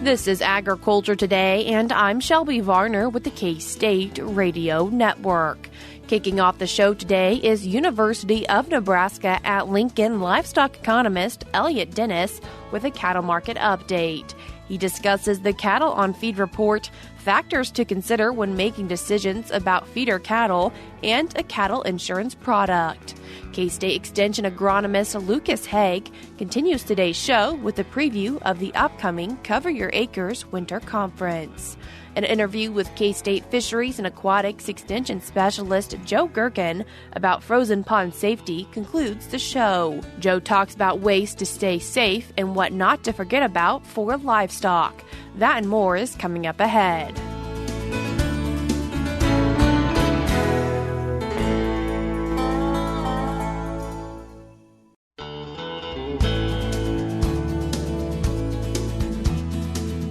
This is Agriculture Today, and I'm Shelby Varner with the K-State Radio Network. Kicking off the show today is University of Nebraska-Lincoln livestock economist Elliott Dennis with a cattle market update. He discusses the cattle on feed report, factors to consider when making decisions about feeder cattle, and a cattle insurance product. K-State Extension agronomist Lucas Haag continues today's show with a preview of the upcoming Cover Your Acres Winter Conference. An interview with K-State fisheries and aquatics extension specialist Joe Gerken about frozen pond safety concludes the show. Joe talks about ways to stay safe and what not to forget about for livestock. That and more is coming up ahead.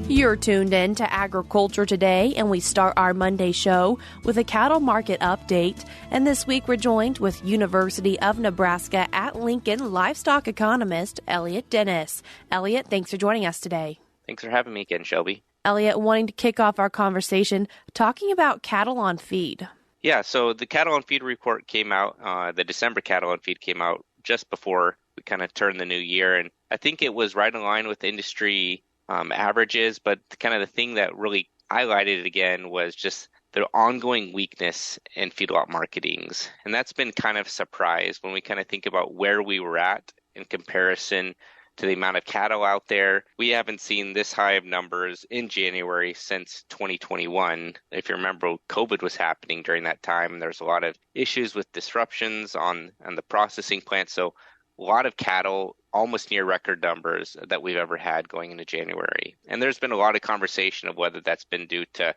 You're tuned in to Agriculture Today, and we start our Monday show with a cattle market update. And this week we're joined with University of Nebraska-Lincoln livestock economist Elliott Dennis. Elliott, thanks for joining us today. Thanks for having me again, Shelby. Elliott, wanting to kick off our conversation talking about cattle on feed. Yeah, so the cattle on feed report came out, the December cattle on feed came out just before we kind of turned the new year. And I think it was right in line with industry averages, but kind of the thing that really highlighted it again was just the ongoing weakness in feedlot marketings. And that's been kind of a surprise when we kind of think about where we were at in comparison to the amount of cattle out there. We haven't seen this high of numbers in January since 2021. If you remember, COVID was happening during that time, and there's a lot of issues with disruptions on the processing plant. So a lot of cattle, almost near record numbers that we've ever had going into January. And there's been a lot of conversation of whether that's been due to,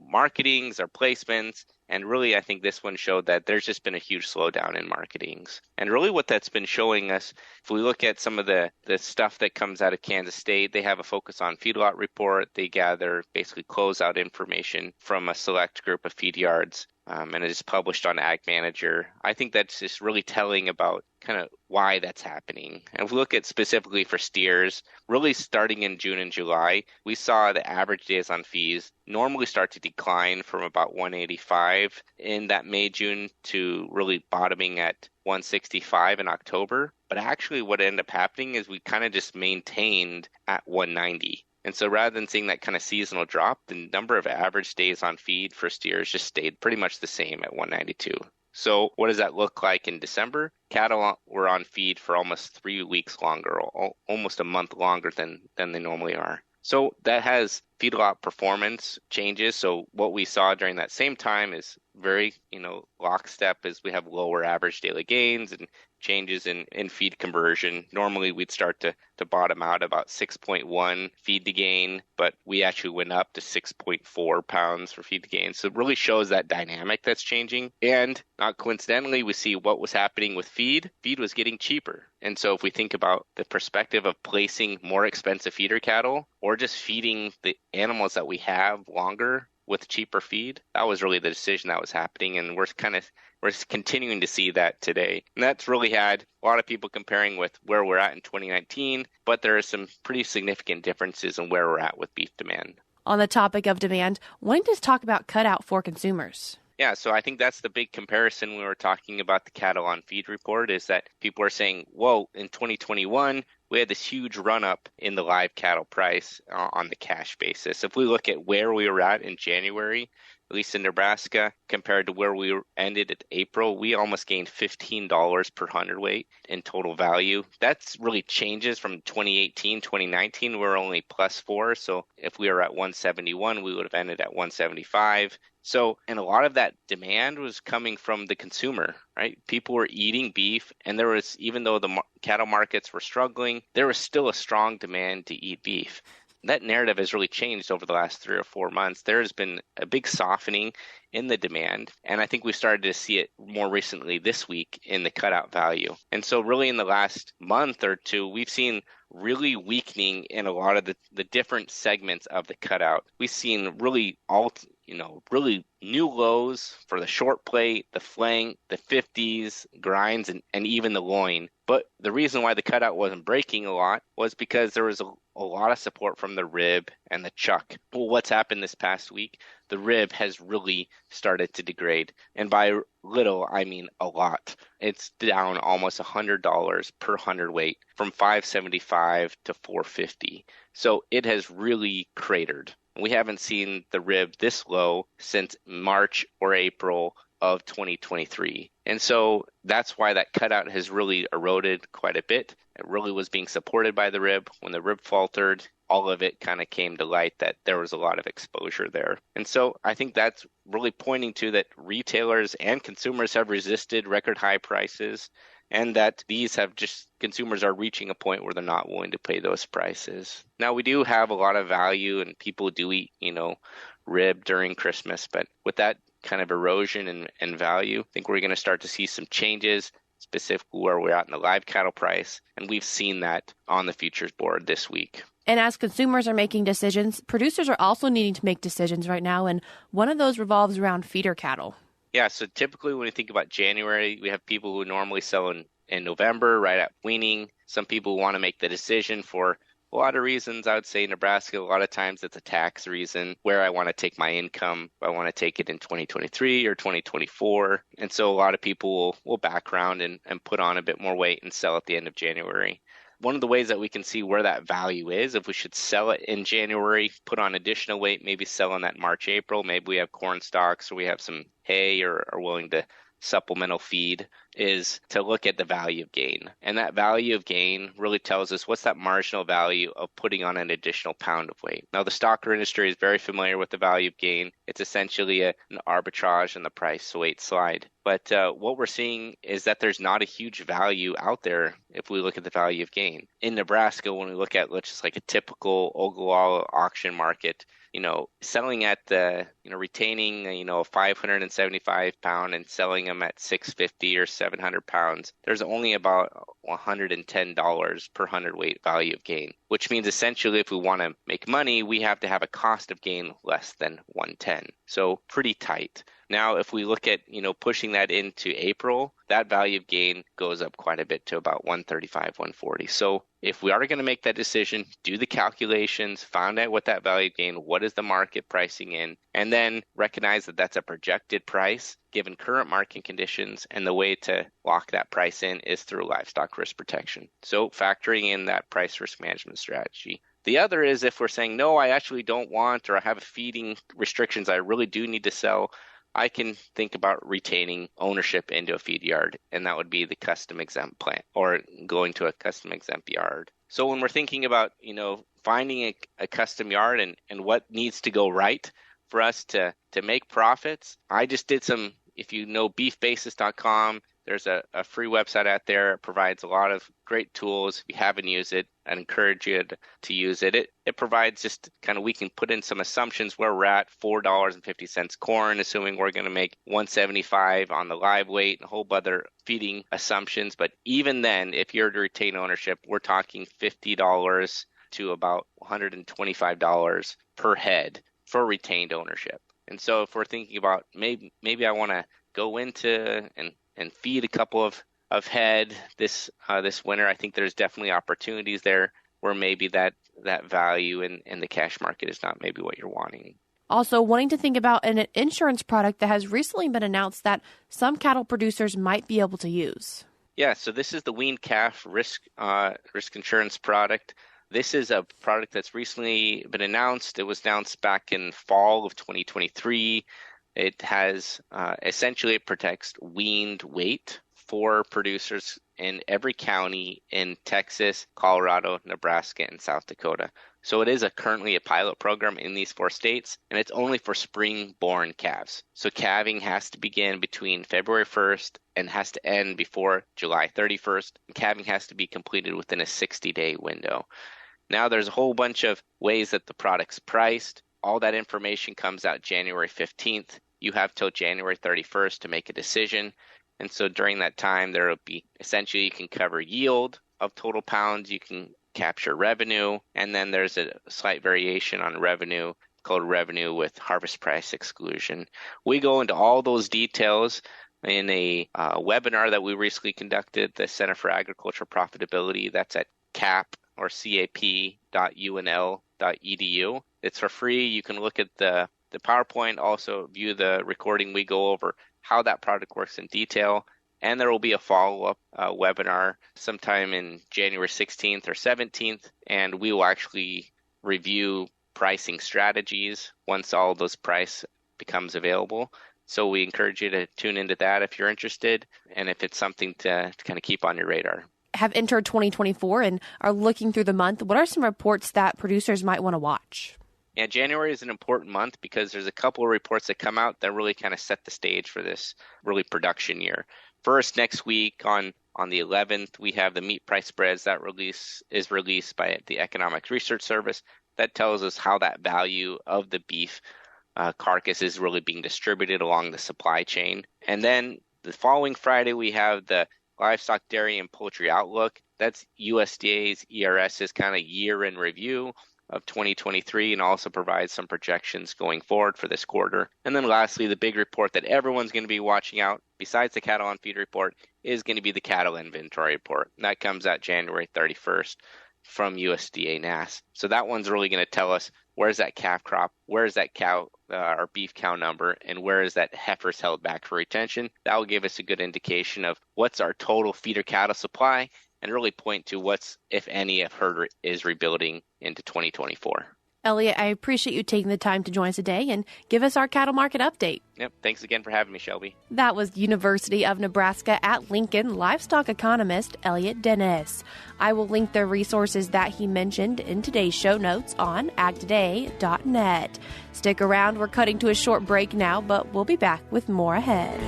marketings or placements. And really, I think this one showed that there's just been a huge slowdown in marketings. And really what that's been showing us, if we look at some of the stuff that comes out of Kansas State, they have a focus on feedlot report. They gather basically closeout information from a select group of feed yards. And it is published on AgManager. I think that's just really telling about kind of why that's happening. And if we look at specifically for steers, really starting in June and July, we saw the average days on feeds normally start to decline from about 185 in that May-June to really bottoming at 165 in October. But actually what ended up happening is we kind of just maintained at 190. And so rather than seeing that kind of seasonal drop, the number of average days on feed for steers just stayed pretty much the same at 192. So what does that look like in December? Cattle were on feed for almost 3 weeks longer, almost a month longer than they normally are. So that has feedlot performance changes. So what we saw during that same time is very, lockstep as we have lower average daily gains and changes in feed conversion. Normally we'd start to bottom out about 6.1 feed to gain, but we actually went up to 6.4 pounds for feed to gain. So it really shows that dynamic that's changing. And not coincidentally, we see what was happening with feed. Feed was getting cheaper. And so if we think about the perspective of placing more expensive feeder cattle or just feeding the animals that we have longer with cheaper feed, that was really the decision that was happening. And we're continuing to see that today. And that's really had a lot of people comparing with where we're at in 2019, but there are some pretty significant differences in where we're at with beef demand. On the topic of demand, when does talk about cutout for consumers? Yeah, so I think that's the big comparison when we were talking about the cattle on feed report is that people are saying, whoa, in 2021, we had this huge run up in the live cattle price on the cash basis. If we look at where we were at in January, at least in Nebraska, compared to where we ended at April, we almost gained $15 per hundredweight in total value. That's really changes from 2018, 2019, we were only +4. So if we were at 171, we would have ended at 175. So, and a lot of that demand was coming from the consumer, right? People were eating beef, and there was, even though the cattle markets were struggling, there was still a strong demand to eat beef. That narrative has really changed over the last 3 or 4 months. There has been a big softening in the demand, and I think we started to see it more recently this week in the cutout value. And so really in the last month or two, we've seen really weakening in a lot of the different segments of the cutout. We've seen really really new lows for the short plate, the flank, the 50s, grinds, and even the loin. But the reason why the cutout wasn't breaking a lot was because there was a lot of support from the rib and the chuck. Well, what's happened this past week? The rib has really started to degrade. And by little, I mean a lot. It's down almost $100 per hundredweight from $575 to $450. So it has really cratered. We haven't seen the rib this low since March or April of 2023. And so that's why that cutout has really eroded quite a bit. It really was being supported by the rib. When the rib faltered, all of it kind of came to light that there was a lot of exposure there. And so I think that's really pointing to that retailers and consumers have resisted record high prices, and that consumers are reaching a point where they're not willing to pay those prices. Now, we do have a lot of value, and people do eat, rib during Christmas, but with that kind of erosion and value, I think we're going to start to see some changes, specifically where we're at in the live cattle price, and we've seen that on the futures board this week. And as consumers are making decisions, producers are also needing to make decisions right now, and one of those revolves around feeder cattle. Yeah, so typically when we think about January, we have people who normally sell in November, right at weaning. Some people want to make the decision for a lot of reasons. I would say Nebraska, a lot of times it's a tax reason, where I want to take my income. I want to take it in 2023 or 2024. And so a lot of people will background and put on a bit more weight and sell at the end of January. One of the ways that we can see where that value is, if we should sell it in January, put on additional weight, maybe sell in that March, April, maybe we have corn stocks or we have some hay or are willing to supplemental feed, is to look at the value of gain. And that value of gain really tells us what's that marginal value of putting on an additional pound of weight. Now, the stocker industry is very familiar with the value of gain. It's essentially an arbitrage in the price to weight slide. But what we're seeing is that there's not a huge value out there if we look at the value of gain. In Nebraska, when we look at just like a typical Ogallala auction market, selling at the, retaining, a 575 pound and selling them at 650 or 700 pounds, there's only about $110 per hundredweight value of gain, which means essentially if we want to make money, we have to have a cost of gain less than 110. So pretty tight. Now, if we look at, pushing that into April, that value of gain goes up quite a bit to about 135, 140. So if we are going to make that decision, do the calculations, find out what that value of gain, what is the market pricing in, and then recognize that that's a projected price given current market conditions, and the way to lock that price in is through livestock risk protection. So factoring in that price risk management strategy. The other is if we're saying, no, I actually don't want, or I have feeding restrictions, I really do need to sell, I can think about retaining ownership into a feed yard, and that would be the custom exempt plant or going to a custom exempt yard. So when we're thinking about, finding a custom yard and what needs to go right for us to make profits, I just did some, if you know beefbasis.com, there's a free website out there. It provides a lot of great tools. If you haven't used it, I'd encourage you to use it. It provides just kind of, we can put in some assumptions where we're at, $4.50 corn, assuming we're going to make $175 on the live weight, and a whole other feeding assumptions. But even then, if you're to retain ownership, we're talking $50 to about $125 per head for retained ownership. And so if we're thinking about maybe I want to go into and feed a couple of head this winter, I think there's definitely opportunities there where maybe that value in the cash market is not maybe what you're wanting. Also, wanting to think about an insurance product that has recently been announced that some cattle producers might be able to use. Yeah, so this is the Weaned calf risk insurance product. This is a product that's recently been announced. It was announced back in fall of 2023. It has essentially, it protects weaned weight for producers in every county in Texas, Colorado, Nebraska, and South Dakota. So it is currently a pilot program in these 4 states, and it's only for spring-born calves. So calving has to begin between February 1st and has to end before July 31st. And calving has to be completed within a 60-day window. Now there's a whole bunch of ways that the product's priced. All that information comes out January 15th. You have till January 31st to make a decision. And so during that time, there will be essentially, you can cover yield of total pounds, you can capture revenue, and then there's a slight variation on revenue called revenue with harvest price exclusion. We go into all those details in a webinar that we recently conducted, the Center for Agricultural Profitability. That's at cap.unl.edu. It's for free. You can look at the PowerPoint, also view the recording. We go over how that product works in detail. And there will be a follow-up webinar sometime in January 16th or 17th, and we will actually review pricing strategies once all those price becomes available. So we encourage you to tune into that if you're interested, and if it's something to kind of keep on your radar. Have entered 2024 and are looking through the month. What are some reports that producers might want to watch? Yeah, January is an important month because there's a couple of reports that come out that really kind of set the stage for this really production year. First, next week on the 11th, we have the meat price spreads that is released by the Economic Research Service. That tells us how that value of the beef carcass is really being distributed along the supply chain. And then the following Friday, we have the Livestock, Dairy, and Poultry Outlook. That's USDA's ERS's kind of year in review of 2023, and also provides some projections going forward for this quarter. And then lastly, the big report that everyone's going to be watching out, besides the cattle on feed report, is going to be the cattle inventory report. And that comes out January 31st from USDA NASS. So that one's really going to tell us where's that calf crop, where's that cow, our beef cow number, and where is that heifers held back for retention. That will give us a good indication of what's our total feeder cattle supply, and really point to what's, if any, if herd is rebuilding into 2024. Elliott, I appreciate you taking the time to join us today and give us our cattle market update. Yep. Thanks again for having me, Shelby. That was University of Nebraska-Lincoln livestock economist Elliott Dennis. I will link the resources that he mentioned in today's show notes on agtoday.net. Stick around. We're cutting to a short break now, but we'll be back with more ahead.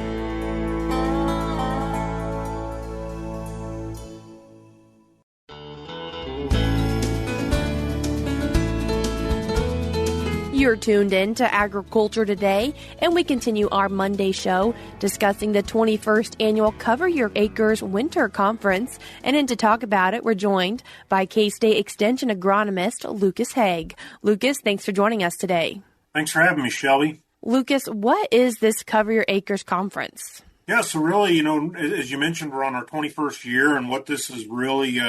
You're tuned in to Agriculture Today, and we continue our Monday show discussing the 21st Annual Cover Your Acres Winter Conference. And to talk about it, we're joined by K-State Extension agronomist Lucas Haag. Lucas, thanks for joining us today. Thanks for having me, Shelby. Lucas, what is this Cover Your Acres Conference? Yeah, so really, as you mentioned, we're on our 21st year, and what this has really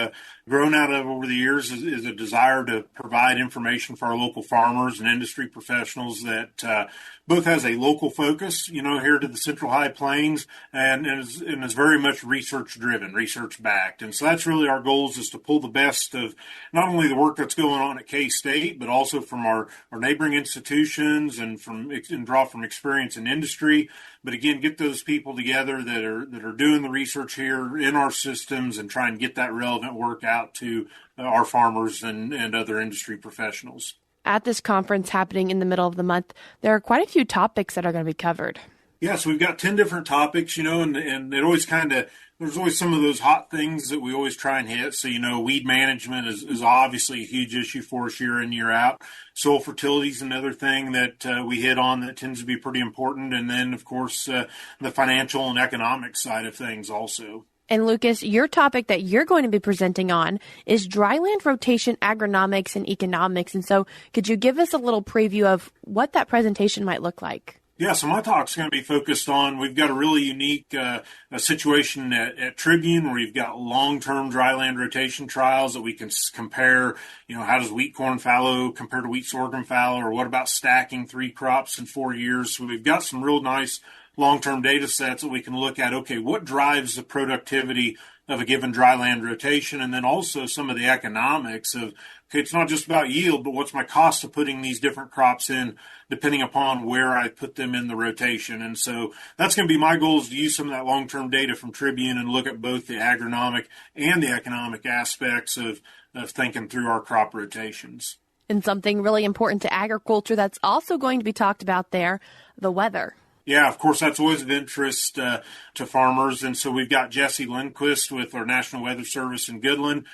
grown out of over the years is a desire to provide information for our local farmers and industry professionals that both has a local focus, here to the Central High Plains, and is very much research-driven, research-backed. And so that's really our goals, is to pull the best of not only the work that's going on at K-State, but also from our neighboring institutions and draw from experience in industry. But again, get those people together that are doing the research here in our systems and try and get that relevant work out to our farmers and other industry professionals. At this conference happening in the middle of the month, there are quite a few topics that are going to be covered. Yeah, so we've got 10 different topics, and it always there's always some of those hot things that we always try and hit. So, weed management is obviously a huge issue for us year in, year out. Soil fertility is another thing that we hit on that tends to be pretty important. And then, of course, the financial and economic side of things also. And Lucas, your topic that you're going to be presenting on is dryland rotation agronomics and economics. And so could you give us a little preview of what that presentation might look like? Yeah, so my talk's going to be focused on, we've got a really unique situation at Tribune where we've got long-term dryland rotation trials that we can compare, how does wheat corn fallow compare to wheat sorghum fallow, or what about stacking 3 crops in 4 years? So we've got some real nice long-term data sets that we can look at, okay, what drives the productivity of a given dryland rotation, and then also some of the economics of, okay, it's not just about yield, but what's my cost of putting these different crops in depending upon where I put them in the rotation. And so that's going to be my goal, is to use some of that long-term data from Tribune and look at both the agronomic and the economic aspects of thinking through our crop rotations. And something really important to agriculture that's also going to be talked about there, the weather. Yeah, of course, that's always of interest to farmers. And so we've got Jesse Lindquist with our National Weather Service in Goodland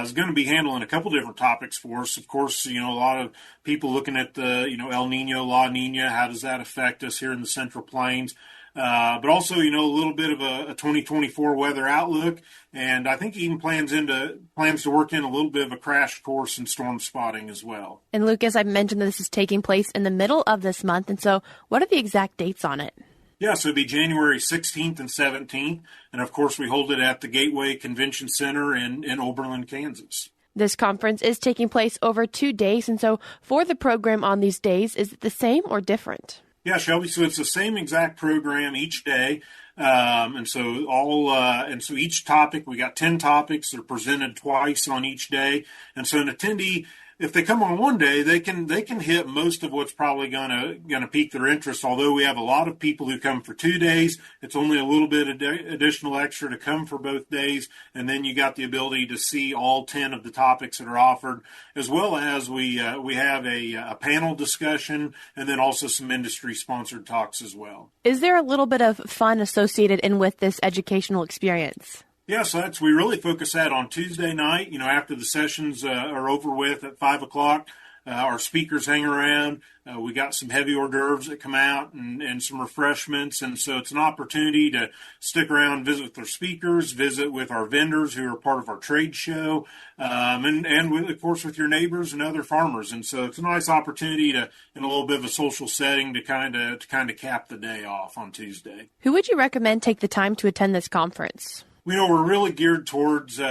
is going to be handling a couple different topics for us. Of course, a lot of people looking at the, El Nino, La Nina, how does that affect us here in the Central Plains? but also, a little bit of a 2024 weather outlook. And I think he even plans to work in a little bit of a crash course in storm spotting as well. And Lucas, I mentioned that this is taking place in the middle of this month. And so what are the exact dates on it? Yeah, so it'd be January 16th and 17th. And of course, we hold it at the Gateway Convention Center in Oberlin, Kansas. This conference is taking place over 2 days. And so for the program on these days, is it the same or different? Yeah, Shelby. So it's the same exact program each day. And so each topic, we got 10 topics that are presented twice on each day. And so an attendee, if they come on one day, they can hit most of what's probably gonna pique their interest. Although we have a lot of people who come for 2 days, it's only a little bit additional extra to come for both days, and then you got the ability to see all 10 of the topics that are offered, as well as we have a panel discussion, and then also some industry sponsored talks as well. Is there a little bit of fun associated in with this educational experience? Yeah, so we really focus that on Tuesday night, after the sessions are over with at 5 o'clock. Our speakers hang around. We got some heavy hors d'oeuvres that come out and some refreshments. And so it's an opportunity to stick around, visit with our speakers, visit with our vendors who are part of our trade show, and with, of course, with your neighbors and other farmers. And so it's a nice opportunity in a little bit of a social setting to kind of cap the day off on Tuesday. Who would you recommend take the time to attend this conference? We're really geared towards,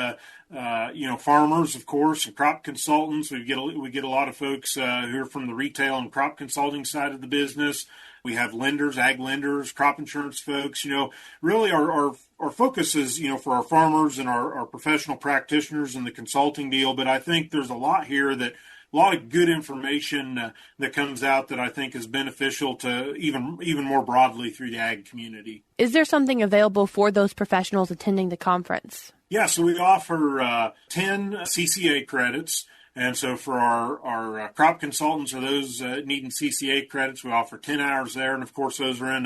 farmers, of course, and crop consultants. We get a lot of folks who are from the retail and crop consulting side of the business. We have lenders, ag lenders, crop insurance folks. Really our focus is, for our farmers and our professional practitioners in the consulting deal. But I think there's a lot here a lot of good information that comes out that I think is beneficial to even more broadly through the ag community. Is there something available for those professionals attending the conference? Yeah, so we offer 10 CCA credits. And so for our crop consultants or those needing CCA credits, we offer 10 hours there. And of course, those are in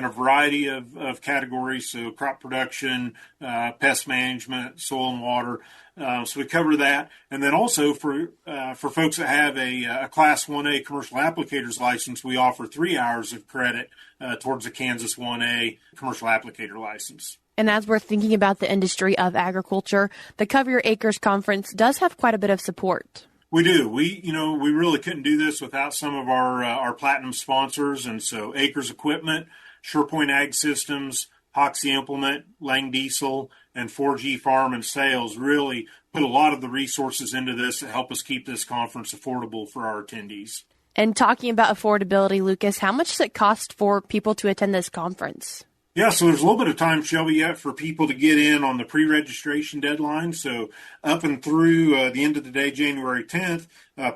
a variety of categories. So crop production, pest management, soil and water. So we cover that. And then also for folks that have a Class 1A commercial applicator's license, we offer 3 hours of credit towards a Kansas 1A commercial applicator license. And as we're thinking about the industry of agriculture, the Cover Your Acres conference does have quite a bit of support. We do. We really couldn't do this without some of our platinum sponsors. And so Acres Equipment, SurePoint Ag Systems, Hoxie Implement, Lang Diesel, and 4G Farm and Sales really put a lot of the resources into this to help us keep this conference affordable for our attendees. And talking about affordability, Lucas, how much does it cost for people to attend this conference? Yeah, so there's a little bit of time, Shelby, yet for people to get in on the pre-registration deadline. So up and through the end of the day, January 10th,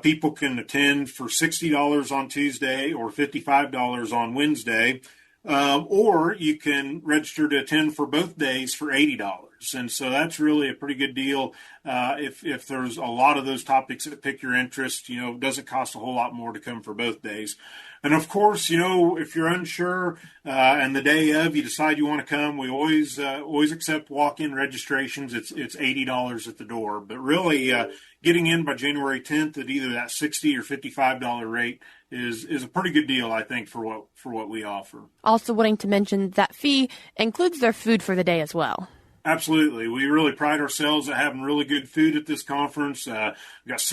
people can attend for $60 on Tuesday or $55 on Wednesday. Or you can register to attend for both days for $80. And so that's really a pretty good deal. If there's a lot of those topics that pick your interest, it doesn't cost a whole lot more to come for both days. And of course, if you're unsure and the day of you decide you want to come, we always accept walk-in registrations. It's $80 at the door. But really, getting in by January 10th at either that $60 or $55 rate is a pretty good deal, I think, for what we offer. Also wanting to mention that fee includes their food for the day as well. Absolutely. We really pride ourselves at having really good food at this conference. We got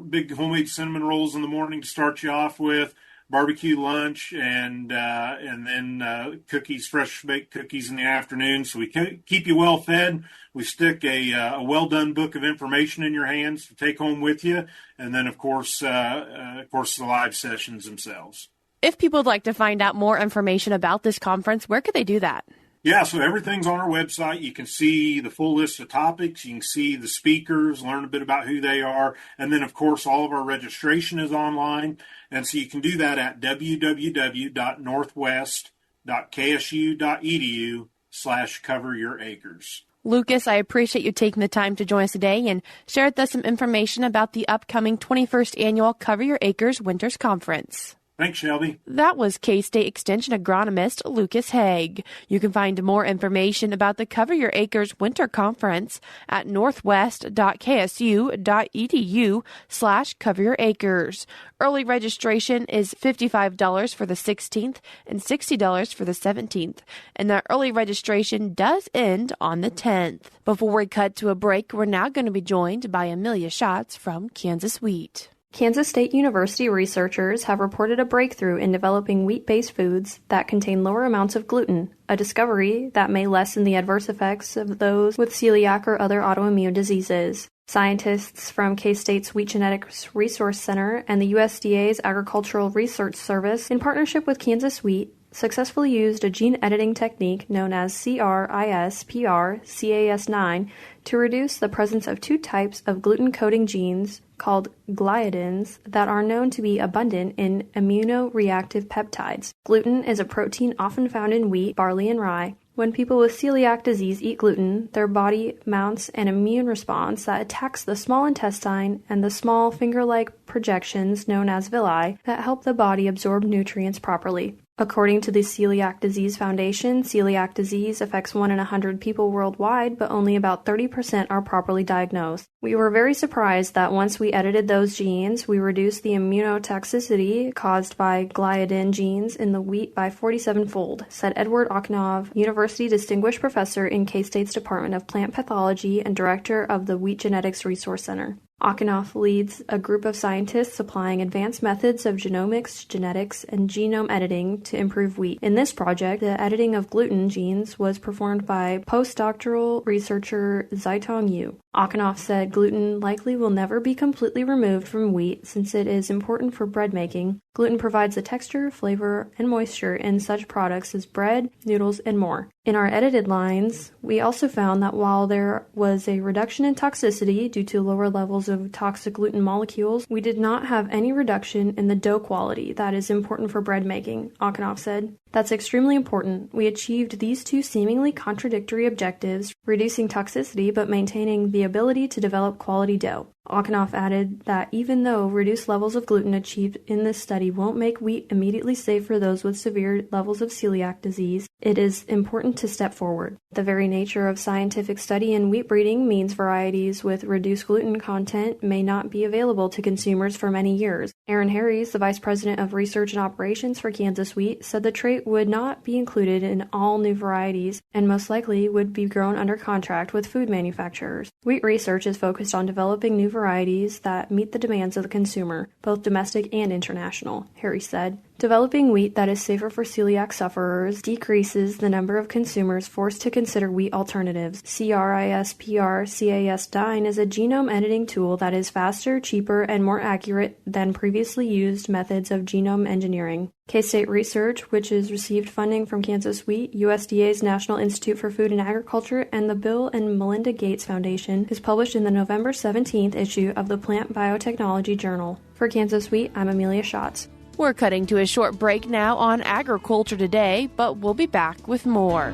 big homemade cinnamon rolls in the morning to start you off with, barbecue lunch, and then cookies, fresh baked cookies in the afternoon. So we keep you well fed. We stick a well done book of information in your hands to take home with you, and then of course the live sessions themselves. If people would like to find out more information about this conference, where could they do that? Yeah, so everything's on our website. You can see the full list of topics. You can see the speakers, learn a bit about who they are. And then, of course, all of our registration is online. And so you can do that at www.northwest.ksu.edu/coveryouracres. Lucas, I appreciate you taking the time to join us today and share with us some information about the upcoming 21st Annual Cover Your Acres Winters Conference. Thanks, Shelby. That was K-State Extension agronomist Lucas Haag. You can find more information about the Cover Your Acres Winter Conference at northwest.ksu.edu/coveryouracres. Early registration is $55 for the 16th and $60 for the 17th, and that early registration does end on the 10th. Before we cut to a break, we're now going to be joined by Amelia Schatz from Kansas Wheat. Kansas State University researchers have reported a breakthrough in developing wheat-based foods that contain lower amounts of gluten, a discovery that may lessen the adverse effects of those with celiac or other autoimmune diseases. Scientists from K-State's Wheat Genetics Resource Center and the USDA's Agricultural Research Service, in partnership with Kansas Wheat, successfully used a gene editing technique known as CRISPR-Cas9 to reduce the presence of two types of gluten-coding genes called gliadins that are known to be abundant in immunoreactive peptides. Gluten is a protein often found in wheat, barley, and rye. When people with celiac disease eat gluten, their body mounts an immune response that attacks the small intestine and the small finger-like projections known as villi that help the body absorb nutrients properly. According to the Celiac Disease Foundation, celiac disease affects 1 in 100 people worldwide, but only about 30% are properly diagnosed. We were very surprised that once we edited those genes, we reduced the immunotoxicity caused by gliadin genes in the wheat by 47-fold, said Edward Oknov, University Distinguished Professor in K-State's Department of Plant Pathology and Director of the Wheat Genetics Resource Center. Okanoff leads a group of scientists applying advanced methods of genomics, genetics, and genome editing to improve wheat. In this project, the editing of gluten genes was performed by postdoctoral researcher Zaitong Yu. Okanoff said gluten likely will never be completely removed from wheat since it is important for bread making. Gluten provides the texture, flavor, and moisture in such products as bread, noodles, and more. In our edited lines, we also found that while there was a reduction in toxicity due to lower levels of toxic gluten molecules, we did not have any reduction in the dough quality that is important for bread making, Okanoff said. That's extremely important. We achieved these two seemingly contradictory objectives, reducing toxicity but maintaining the ability to develop quality dough. Okanoff added that even though reduced levels of gluten achieved in this study won't make wheat immediately safe for those with severe levels of celiac disease, it is important to step forward. The very nature of scientific study in wheat breeding means varieties with reduced gluten content may not be available to consumers for many years. Aaron Harries, the Vice President of Research and Operations for Kansas Wheat, said the trait would not be included in all new varieties and most likely would be grown under contract with food manufacturers. Wheat research is focused on developing new varieties that meet the demands of the consumer, both domestic and international, Harries said. Developing wheat that is safer for celiac sufferers decreases the number of consumers forced to consider wheat alternatives. CRISPR-Cas9 is a genome editing tool that is faster, cheaper, and more accurate than previously used methods of genome engineering. K-State Research, which has received funding from Kansas Wheat, USDA's National Institute for Food and Agriculture, and the Bill and Melinda Gates Foundation, is published in the November 17th issue of the Plant Biotechnology Journal. For Kansas Wheat, I'm Amelia Schatz. We're cutting to a short break now on Agriculture Today, but we'll be back with more.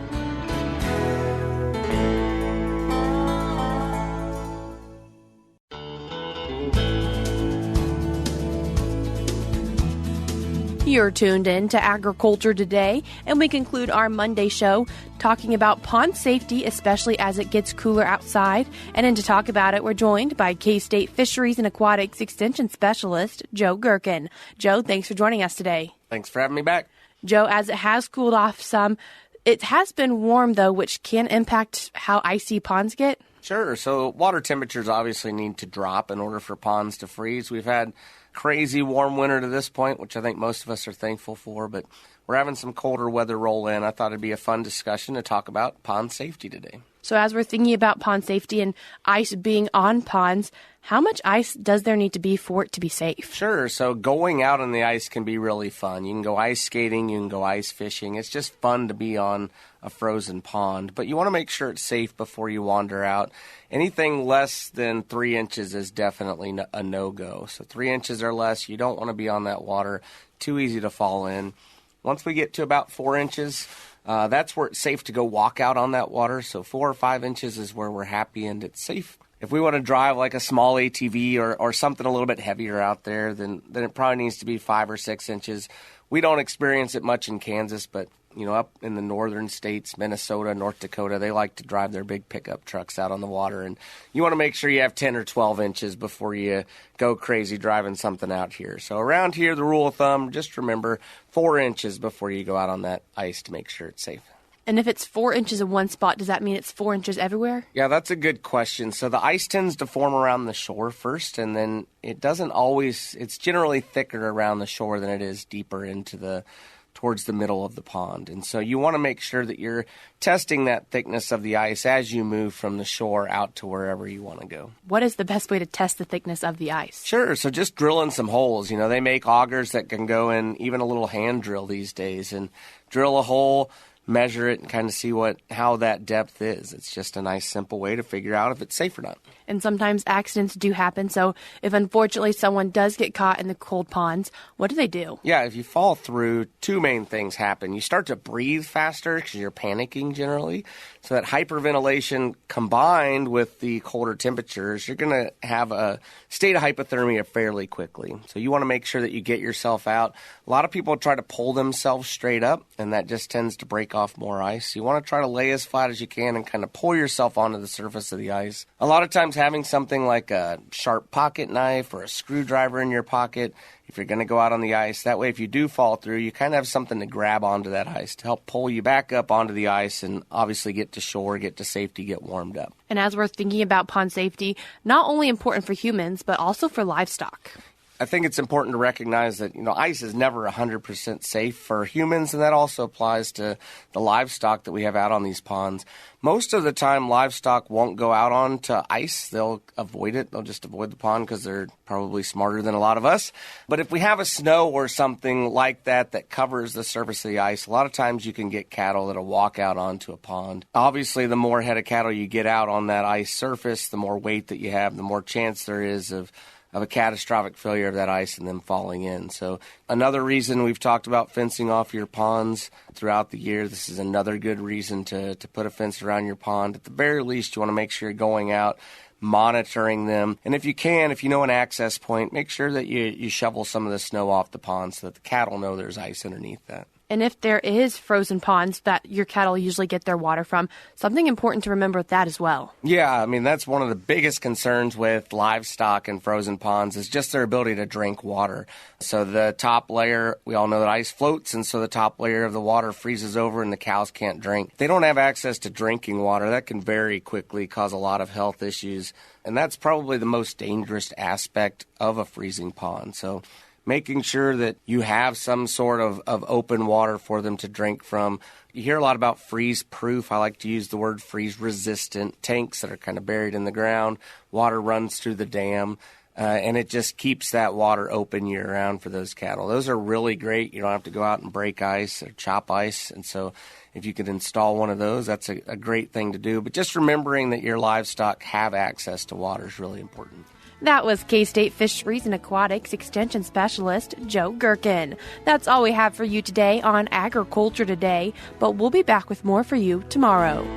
You're tuned in to Agriculture Today, and we conclude our Monday show talking about pond safety, especially as it gets cooler outside. And to talk about it, we're joined by K-State Fisheries and Aquatics Extension Specialist, Joe Gerken. Joe, thanks for joining us today. Thanks for having me back. Joe, as it has cooled off some, it has been warm, though, which can impact how icy ponds get. Sure. So water temperatures obviously need to drop in order for ponds to freeze. We've had crazy warm winter to this point, which I think most of us are thankful for, but we're having some colder weather roll in. I thought it'd be a fun discussion to talk about pond safety today. So as we're thinking about pond safety and ice being on ponds, how much ice does there need to be for it to be safe? Sure. So going out on the ice can be really fun. You can go ice skating, you can go ice fishing. It's just fun to be on a frozen pond, but you want to make sure it's safe before you wander out. Anything less than 3 inches is definitely a no-go. So 3 inches or less, you don't want to be on that water. Too easy to fall in. Once we get to about 4 inches, that's where it's safe to go walk out on that water. So 4 or 5 inches is where we're happy and it's safe If we want to drive like a small ATV or something a little bit heavier out there, then it probably needs to be 5 or 6 inches. We don't experience it much in Kansas, but up in the northern states, Minnesota, North Dakota, they like to drive their big pickup trucks out on the water. And you want to make sure you have 10 or 12 inches before you go crazy driving something out here. So around here, the rule of thumb, just remember 4 inches before you go out on that ice to make sure it's safe. And if it's 4 inches in one spot, does that mean it's 4 inches everywhere? Yeah, that's a good question. So the ice tends to form around the shore first, and then it doesn't always, it's generally thicker around the shore than it is deeper into towards the middle of the pond. And so you want to make sure that you're testing that thickness of the ice as you move from the shore out to wherever you want to go. What is the best way to test the thickness of the ice? Sure. So just drilling some holes. They make augers that can go in even a little hand drill these days, and drill a hole, measure it, and kind of see how that depth is. It's just a nice, simple way to figure out if it's safe or not. And sometimes accidents do happen. So if unfortunately someone does get caught in the cold ponds, what do they do? Yeah, if you fall through, 2 main things happen. You start to breathe faster because you're panicking generally. So that hyperventilation combined with the colder temperatures, you're going to have a state of hypothermia fairly quickly. So you want to make sure that you get yourself out. A lot of people try to pull themselves straight up, and that just tends to break off more ice. You want to try to lay as flat as you can and kind of pull yourself onto the surface of the ice. A lot of times having something like a sharp pocket knife or a screwdriver in your pocket, if you're going to go out on the ice, that way if you do fall through, you kind of have something to grab onto that ice to help pull you back up onto the ice and obviously get to shore, get to safety, get warmed up. And as we're thinking about pond safety, not only important for humans, but also for livestock. I think it's important to recognize that, ice is never 100% safe for humans, and that also applies to the livestock that we have out on these ponds. Most of the time, livestock won't go out onto ice. They'll avoid it. They'll just avoid the pond because they're probably smarter than a lot of us. But if we have a snow or something like that covers the surface of the ice, a lot of times you can get cattle that'll walk out onto a pond. Obviously, the more head of cattle you get out on that ice surface, the more weight that you have, the more chance there is of a catastrophic failure of that ice and them falling in. So another reason we've talked about fencing off your ponds throughout the year. This is another good reason to put a fence around your pond. At the very least, you want to make sure you're going out, monitoring them. And if you know an access point, make sure that you shovel some of the snow off the pond so that the cattle know there's ice underneath that. And if there is frozen ponds that your cattle usually get their water from, something important to remember with that as well. Yeah, that's one of the biggest concerns with livestock and frozen ponds is just their ability to drink water. So the top layer, we all know that ice floats, and so the top layer of the water freezes over and the cows can't drink. If they don't have access to drinking water, that can very quickly cause a lot of health issues, and that's probably the most dangerous aspect of a freezing pond. So making sure that you have some sort of open water for them to drink from. You hear a lot about freeze-proof. I like to use the word freeze-resistant tanks that are kind of buried in the ground. Water runs through the dam, and it just keeps that water open year-round for those cattle. Those are really great. You don't have to go out and break ice or chop ice, and so if you could install one of those, that's a great thing to do. But just remembering that your livestock have access to water is really important. That was K-State Fisheries and Aquatics Extension Specialist Joe Gerken. That's all we have for you today on Agriculture Today, but we'll be back with more for you tomorrow.